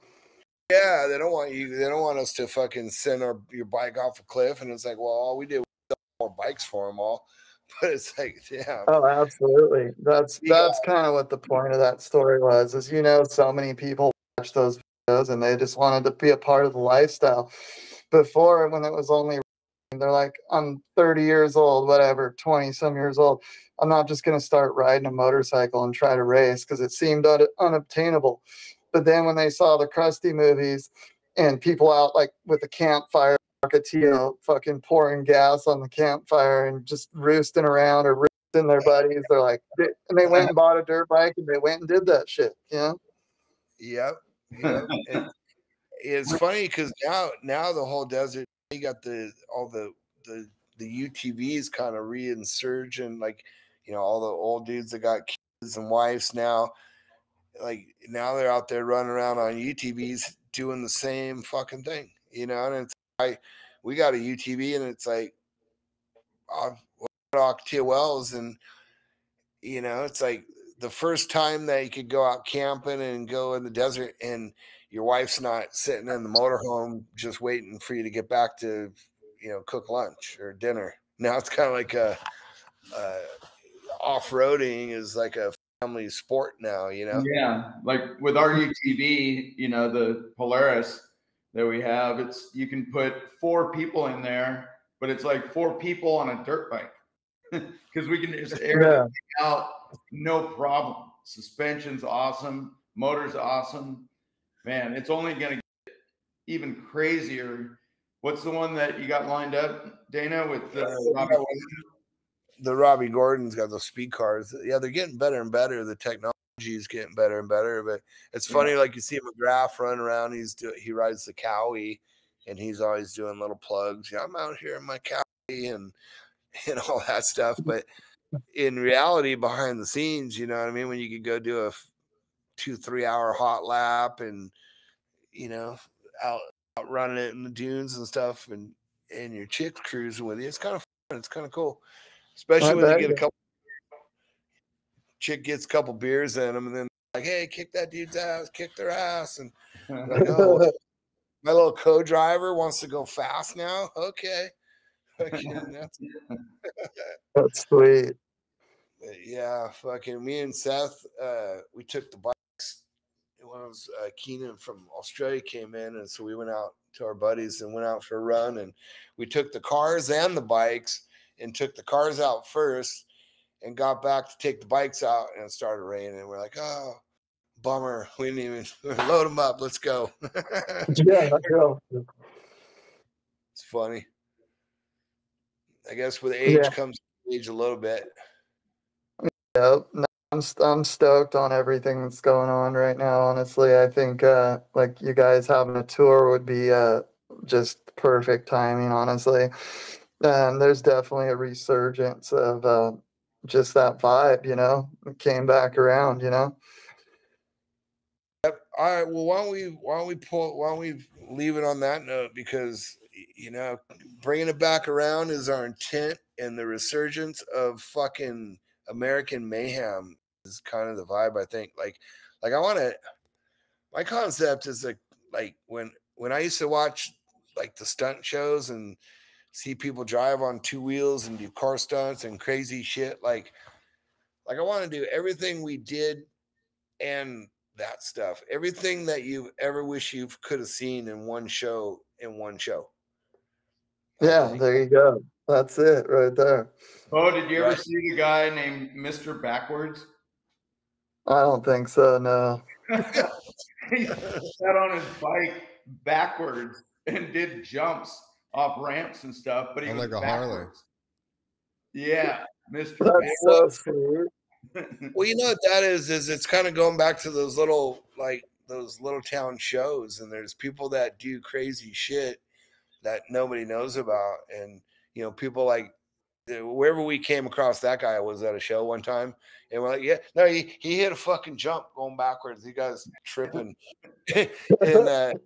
Yeah, they don't want you. They don't want us to fucking send your bike off a cliff. And it's like, well, all we did was sell more bikes for them all. But it's like, yeah. Oh, absolutely. That's kind of what the point of that story was, is, you know, so many people watch those videos and they just wanted to be a part of the lifestyle. Before, when it was only, they're like, I'm 30 years old, whatever, 20 some years old. I'm not just going to start riding a motorcycle and try to race, because it seemed unobtainable. But then when they saw the Krusty movies and people out like with a campfire, Marketillo, fucking pouring gas on the campfire and just roosting around or roosting their buddies, they're like, and they went and bought a dirt bike and they went and did that shit, you know? Yep. And it's funny because now the whole desert, you got all the UTVs kind of reinsurgent, like, you know, all the old dudes that got kids and wives now, like now they're out there running around on UTVs doing the same fucking thing, you know. And it's we got a UTV and it's like TOLs, and you know, it's like the first time that you could go out camping and go in the desert and your wife's not sitting in the motorhome just waiting for you to get back to, you know, cook lunch or dinner. Now it's kind of like off-roading is like a family sport now, you know? Yeah. Like with our UTV, you know, the Polaris that we have, you can put 4 people in there, but it's like 4 people on a dirt bike. Because we can just air the thing out, no problem. Suspension's awesome, motor's awesome. Man, it's only going to get even crazier. What's the one that you got lined up, Dana, with Robbie? The Robbie Gordon's got those speed cars. Yeah, they're getting better and better. The technology is getting better and better. But it's funny, like you see McGrath run around. He rides the Cowie, and he's always doing little plugs. Yeah, I'm out here in my Cowie and all that stuff. But in reality, behind the scenes, you know what I mean? When you could go do a 2-3 hour hot lap and, you know, out running it in the dunes and stuff, and your chick cruising with you, it's kind of fun. It's kind of cool, especially when you get chick gets a couple beers in them, and then like, hey, kick that dude's ass, kick their ass, and like, oh, my little co-driver wants to go fast now. Okay. That's sweet. Yeah, fucking me and Seth, we took the bikes when Keenan from Australia came in, and so we went out to our buddies and went out for a run, and we took the cars and the bikes and took the cars out first and got back to take the bikes out, and it started raining, and we're like, oh, bummer, we didn't even load them up, let's go. Yeah, go. It's funny. I guess with age comes age a little bit. Yep. No, I'm stoked on everything that's going on right now. Honestly, I think like you guys having a tour would be just perfect timing. Honestly, there's definitely a resurgence of just that vibe. You know, it came back around. You know. All right. Well, why don't we leave it on that note, because, you know, bringing it back around is our intent, and the resurgence of fucking American mayhem is kind of the vibe. I think like I want to, my concept is like when I used to watch like the stunt shows and see people drive on 2 wheels and do car stunts and crazy shit. Like I want to do everything we did and that stuff, everything that you ever wish you could have seen in one show. Yeah, there you go. That's it right there. Oh, did you ever see the guy named Mr. Backwards? I don't think so, no. He sat on his bike backwards and did jumps off ramps and stuff, but he On was like a backwards. Yeah, Mr. That's so sweet. Well, you know what that is it's kind of going back to those little town shows, and there's people that do crazy shit that nobody knows about, and you know, people like wherever we came across that guy was at a show one time, and we're like, yeah, no, he hit a fucking jump going backwards. You guys tripping, and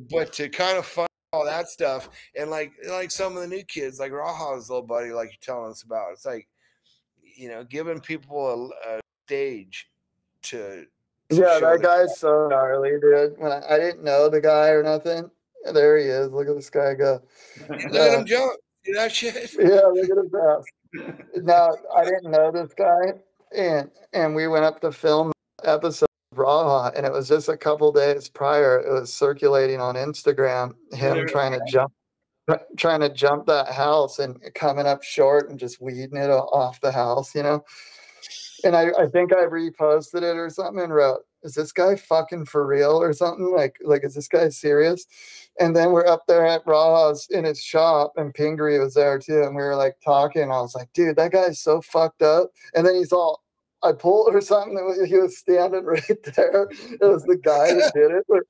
but to kind of find all that stuff, and like some of the new kids, like Raha's little buddy, like you're telling us about, it's like, you know, giving people a stage to Yeah, show that guy's so gnarly, dude. When I didn't know the guy or nothing. There he is. Look at this guy go. Look at him jump. See that shit? Yeah, look at his ass. Now, I didn't know this guy, and we went up to film the episode of Raha, and it was just a couple days prior. It was circulating on Instagram, him trying to jump that house and coming up short and just weeding it off the house, you know? And I think I reposted it or something and wrote, is this guy fucking for real or something? Like, is this guy serious? And then we're up there at Raha's in his shop, and Pingree was there too. And we were like talking. I was like, dude, that guy's so fucked up. And then he's all, I pulled or something. And he was standing right there. It was the guy that did it. But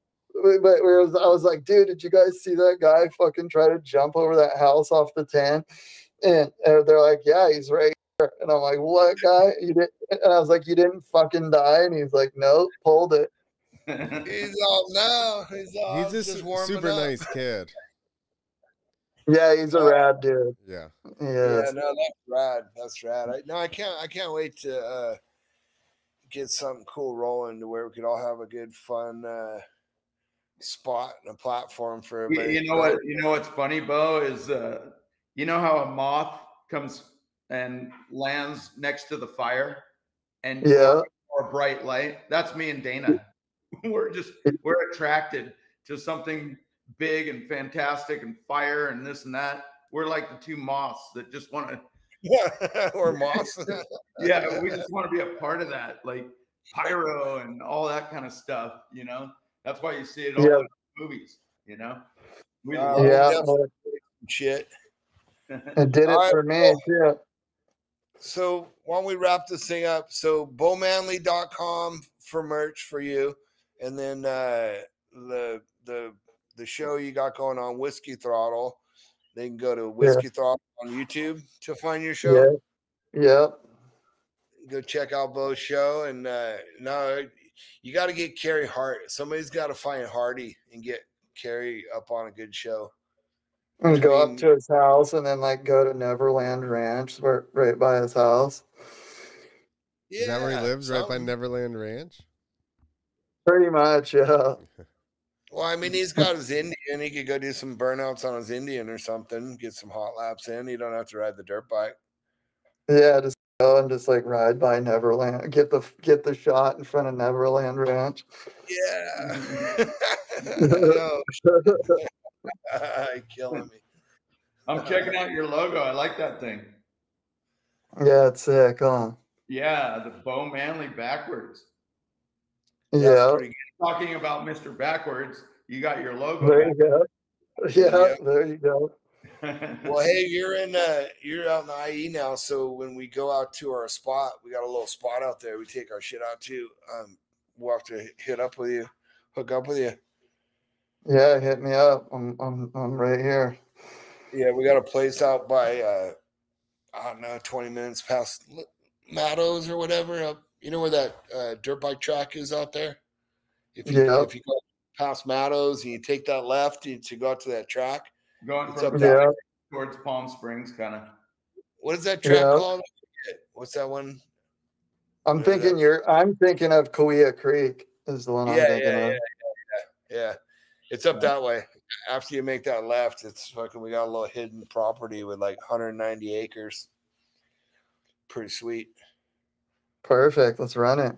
I was like, dude, did you guys see that guy fucking try to jump over that house off the 10? And they're like, yeah, he's right here. And I'm like, what, guy? You did? And I was like, you didn't fucking die? And he's like, nope, pulled it. He's all no. He's He's just a warming super up. nice kid. Yeah, he's a rad dude. Yeah. Yeah, no, that's rad. That's rad. I can't wait to get something cool rolling to where we could all have a good, fun spot and a platform for everybody. You know what's funny, Beau, is you know how a moth comes and lands next to the fire and Yeah. or a bright light? That's me and Dana. We're attracted to something big and fantastic and fire and this and that. We're like the two moths that just want to or moss. Yeah, we just want to be a part of that, like pyro and all that kind of stuff, you know. That's why you see it all in movies, you know. Shit. It did it for me, yeah. So why don't we wrap this thing up? So beaumanley.com for merch for you, and then the show you got going on, Whiskey Throttle. They can go to Whiskey Throttle on YouTube to find your show. Yeah. Go check out Beau's show, and no, you got to get Carrie Hart. Somebody's got to find Hardy and get Carrie up on a good show. And go up to his house, and then like go to Neverland Ranch, right by his house. Is that where he lives? Right by Neverland Ranch? Pretty much, yeah. Well, I mean, he's got his Indian. He could go do some burnouts on his Indian or something. Get some hot laps in. You don't have to ride the dirt bike. Yeah, just go and just like ride by Neverland. Get the shot in front of Neverland Ranch. Yeah. Killing me. I'm checking out your logo. I like that thing. Yeah, it's sick, huh? Yeah, the Beau Manley backwards. Yeah. Talking about Mr. Backwards, you got your logo. There you go. Yeah, there you go. Well, hey, you're out in the IE now, so when we go out to our spot, we got a little spot out there. We take our shit out too. We'll have to hook up with you. Yeah, hit me up. I'm right here. Yeah, we got a place out by I don't know, 20 minutes past Mattos or whatever. You know where that dirt bike track is out there? If you go past Mattos and you take that left to go out to that track, going it's from up there towards Palm Springs, kind of. What is that track called? What's that one? I'm thinking of Kauai Creek is the one I'm thinking of. Yeah. It's up that way. After you make that left, it's fucking, we got a little hidden property with like 190 acres. Pretty sweet. Perfect. Let's run it.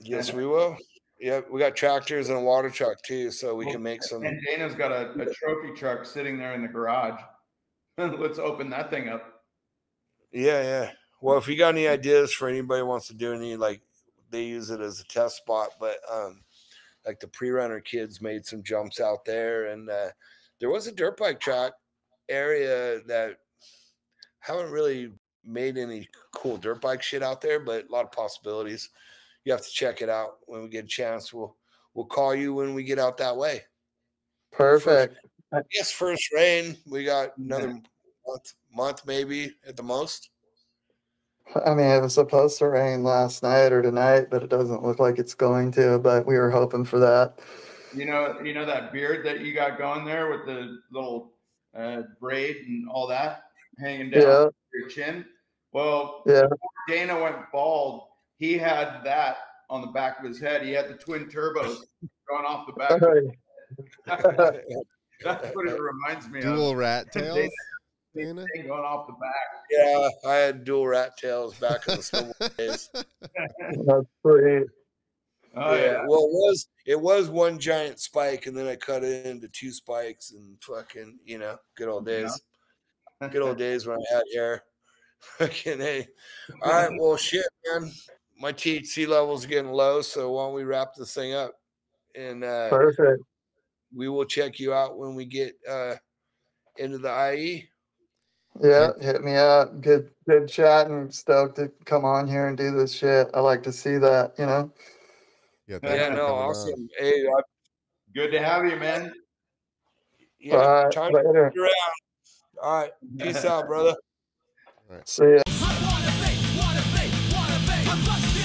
Yes, we will. Yeah, we got tractors and a water truck too, so we can make some. And Dana's got a trophy truck sitting there in the garage. Let's open that thing up. Yeah. Well, if you got any ideas for anybody who wants to do any, like they use it as a test spot, but like the pre-runner kids made some jumps out there, and there was a dirt bike track area that haven't really made any cool dirt bike shit out there, but a lot of possibilities. You have to check it out when we get a chance. We'll call you when we get out that way. Perfect. First rain. We got another month maybe at the most. I mean, it was supposed to rain last night or tonight, but it doesn't look like it's going to, but we were hoping for that. You know that beard that you got going there with the little braid and all that hanging down your chin? Well, before Dana went bald, he had that on the back of his head. He had the twin turbos going off the back. That's what it reminds me of. Dual rat tails? Dana? Going off the back. Yeah, I had dual rat tails back in the snowboard days. That's sweet. Oh, yeah. Well, it was one giant spike, and then I cut it into 2 spikes, and fucking, good old days. Yeah. Good old days when I had hair. Fucking hey. All right, well, shit, man. My THC level's getting low, so why don't we wrap this thing up? And perfect. We will check you out when we get into the IE. Yeah, hit me up. Good chatting. Stoked to come on here and do this shit. I like to see that, Yeah, awesome. On. Hey, good to have you, man. Yeah, time later. to around. All right, peace out, brother. See ya. I wanna be, I'm rusty.